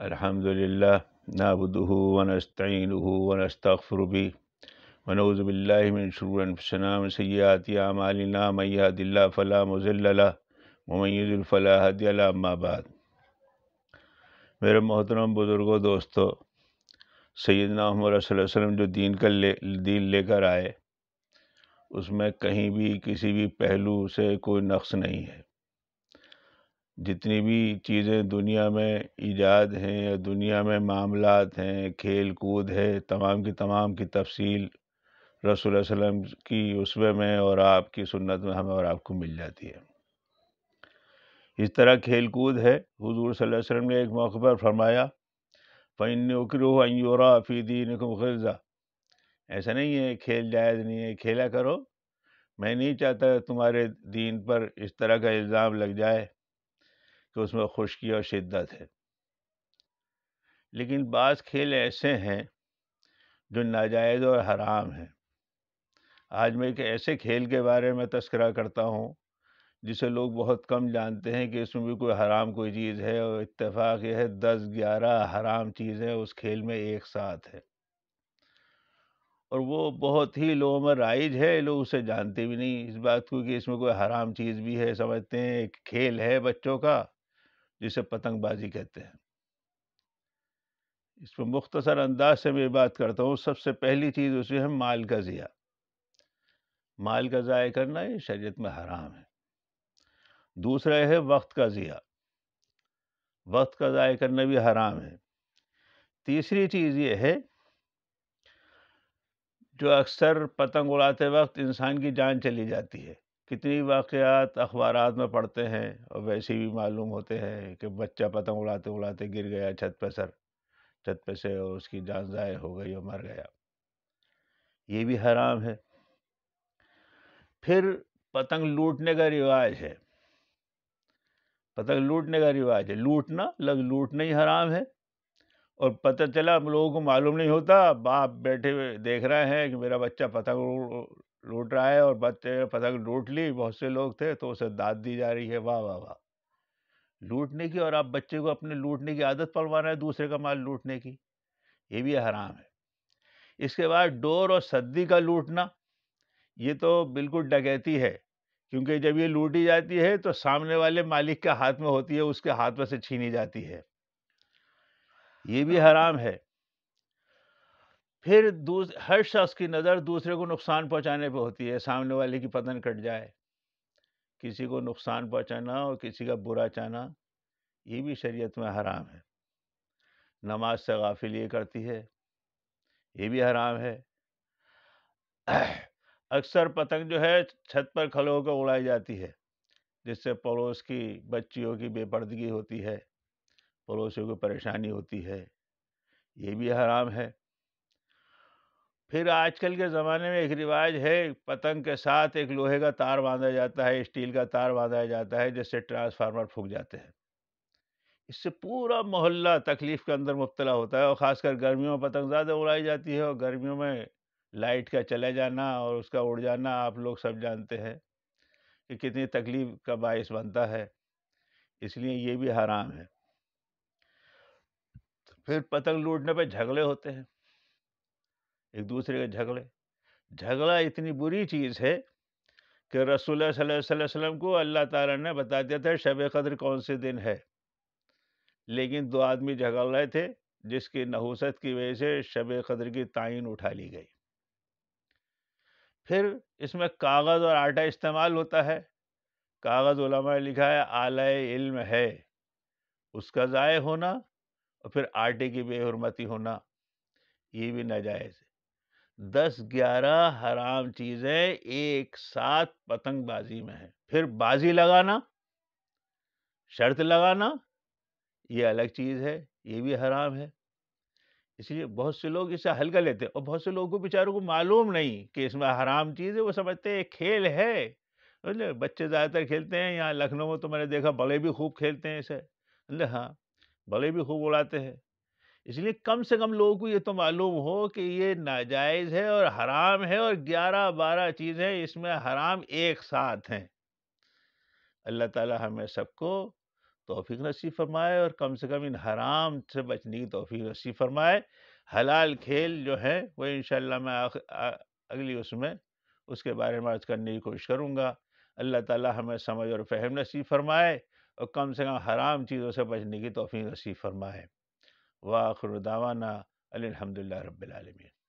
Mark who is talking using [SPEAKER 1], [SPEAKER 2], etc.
[SPEAKER 1] الحمد للہ نعبدہ ونستعینہ ونستغفر به ونعوذ باللہ من شرور انفسنا ومن سیئات اعمالنا من یهد اللہ فلا مضل له ومن یضلل فلا ہادی له اما بعد۔ میرے محترم بزرگوں، دوستو، سیدنا محمد صلی اللہ علیہ وسلم جو دین لے کر آئے، اس میں کہیں بھی کسی بھی پہلو سے کوئی نقص نہیں ہے۔ جتنی بھی چیزیں دنیا میں ایجاد ہیں یا دنیا میں معاملات ہیں، کھیل کود ہے، تمام کی تفصیل رسول اللہ علیہ وسلم کی اسوے میں اور آپ کی سنت میں ہمیں اور آپ کو مل جاتی ہے۔ اس طرح کھیل کود ہے، حضور صلی اللہ علیہ وسلم نے ایک موقع پر فرمایا فَإِنِّي أُكْرِهُ أَن يُرَىٰ فِي دِينِكُمْ غِلْظَةٌ، ایسا نہیں ہے کھیل جائز نہیں ہے، کھیلا کرو، میں نہیں چاہتا تمہارے دین پر اس طرح کا الزام لگ جائے کہ اس میں خشکی اور شدت ہے۔ لیکن بعض کھیل ایسے ہیں جو ناجائز اور حرام ہیں۔ آج میں ایک ایسے کھیل کے بارے میں تذکرہ کرتا ہوں جسے لوگ بہت کم جانتے ہیں کہ اس میں بھی کوئی حرام کوئی چیز ہے، اور اتفاق یہ ہے 10-11 حرام چیزیں اس کھیل میں ایک ساتھ ہے، اور وہ بہت ہی لوگوں میں رائج ہے، لوگ اسے جانتے بھی نہیں اس بات کو کہ اس میں کوئی حرام چیز بھی ہے، سمجھتے ہیں ایک کھیل ہے بچوں کا جسے پتنگ بازی کہتے ہیں۔ اس میں مختصر انداز سے میں بات کرتا ہوں۔ سب سے پہلی چیز اس میں ہے مال کا ضیاع۔ مال کا ضائع کرنا یہ شریعت میں حرام ہے۔ دوسرا ہے وقت کا ضیاع، وقت کا ضائع کرنا بھی حرام ہے۔ تیسری چیز یہ ہے جو اکثر پتنگ اڑاتے وقت انسان کی جان چلی جاتی ہے۔ کتنی واقعات اخبارات میں پڑھتے ہیں اور ویسے بھی معلوم ہوتے ہیں کہ بچہ پتنگ اڑاتے اڑاتے گر گیا چھت پہ سے اور اس کی جان ضائع ہو گئی اور مر گیا، یہ بھی حرام ہے۔ پھر پتنگ لوٹنے کا رواج ہے، پتنگ لوٹنے کا رواج ہے، لوٹنا ہی حرام ہے، اور پتہ چلا لوگوں کو معلوم نہیں ہوتا، باپ بیٹھے ہوئے دیکھ رہے ہیں کہ میرا بچہ پتنگ لوٹ رہا ہے اور بچے نے پتنگ لوٹ لی، بہت سے لوگ تھے تو اسے داد دی جا رہی ہے، واہ واہ واہ، لوٹنے کی، اور آپ بچے کو اپنے لوٹنے کی عادت پڑوا رہے ہیں، دوسرے کا مال لوٹنے کی، یہ بھی حرام ہے۔ اس کے بعد ڈور اور صدی کا لوٹنا، یہ تو بالکل ڈکیتی ہے، کیونکہ جب یہ لوٹی جاتی ہے تو سامنے والے مالک کے ہاتھ میں ہوتی ہے، اس کے ہاتھ میں سے چھینی جاتی ہے، یہ بھی حرام ہے۔ پھر ہر شخص کی نظر دوسرے کو نقصان پہنچانے پہ ہوتی ہے، سامنے والے کی پتن کٹ جائے، کسی کو نقصان پہنچانا اور کسی کا برا چاہنا، یہ بھی شریعت میں حرام ہے۔ نماز سے غافل یہ کرتی ہے، یہ بھی حرام ہے۔ اکثر پتنگ جو ہے چھت پر کھڑے ہو کر اڑائی جاتی ہے، جس سے پڑوس کی بچیوں کی بے پردگی ہوتی ہے، پڑوسیوں کو پریشانی ہوتی ہے، یہ بھی حرام ہے۔ پھر آج کل کے زمانے میں ایک رواج ہے، پتنگ کے ساتھ ایک لوہے کا تار باندھا جاتا ہے، اسٹیل کا تار باندھا جاتا ہے، جس سے ٹرانسفارمر پھک جاتے ہیں۔ اس سے پورا محلہ تکلیف کے اندر مبتلا ہوتا ہے، اور خاص کر گرمیوں میں پتنگ زیادہ اڑائی جاتی ہے، اور گرمیوں میں لائٹ کا چلے جانا اور اس کا اڑ جانا آپ لوگ سب جانتے ہیں کہ کتنی تکلیف کا باعث بنتا ہے، اس لیے یہ بھی حرام ہے۔ پھر پتنگ لوٹنے پہ جھگڑے ہوتے ہیں، ایک دوسرے کے جھگڑا اتنی بری چیز ہے کہ رسول اللہ صلی اللہ علیہ وسلم کو اللہ تعالیٰ نے بتا دیا تھا شب قدر کون سے دن ہے، لیکن 2 آدمی جھگڑ رہے تھے، جس کی نحوست کی وجہ سے شب قدر کی تعین اٹھا لی گئی۔ پھر اس میں کاغذ اور آٹا استعمال ہوتا ہے۔ کاغذ علماء نے لکھا ہے اعلی علم ہے، اس کا ضائع ہونا، اور پھر آٹے کی بے حرمتی ہونا، یہ بھی ناجائز ہے۔ 10-11 حرام چیزیں ایک ساتھ پتنگ بازی میں ہیں۔ پھر بازی لگانا، شرط لگانا، یہ الگ چیز ہے، یہ بھی حرام ہے۔ اس لیے بہت سے لوگ اسے ہلکا لیتے ہیں، اور بہت سے لوگوں کو بیچاروں کو معلوم نہیں کہ اس میں حرام چیز ہے، وہ سمجھتے ہیں ایک کھیل ہے۔ بچے زیادہ تر کھیلتے ہیں، یہاں لکھنؤ میں تو میں نے دیکھا بڑے بھی خوب کھیلتے ہیں اسے، ہاں بڑے بھی خوب اڑاتے ہیں۔ اس لیے کم سے کم لوگوں کو یہ تو معلوم ہو کہ یہ ناجائز ہے اور حرام ہے، اور 11-12 چیزیں اس میں حرام ایک ساتھ ہیں۔ اللہ تعالی ہمیں سب کو توفیق نصیب فرمائے، اور کم سے کم ان حرام سے بچنے کی توفیق نصیب فرمائے۔ حلال کھیل جو ہے وہ انشاءاللہ میں اگلی اس میں اس کے بارے میں عرض کرنے کی کوشش کروں گا۔ اللہ تعالی ہمیں سمجھ اور فہم نصیب فرمائے، اور کم سے کم حرام چیزوں سے بچنے کی توفیق نصیب فرمائے۔ وآخر دعوانا الحمدللہ رب العالمین۔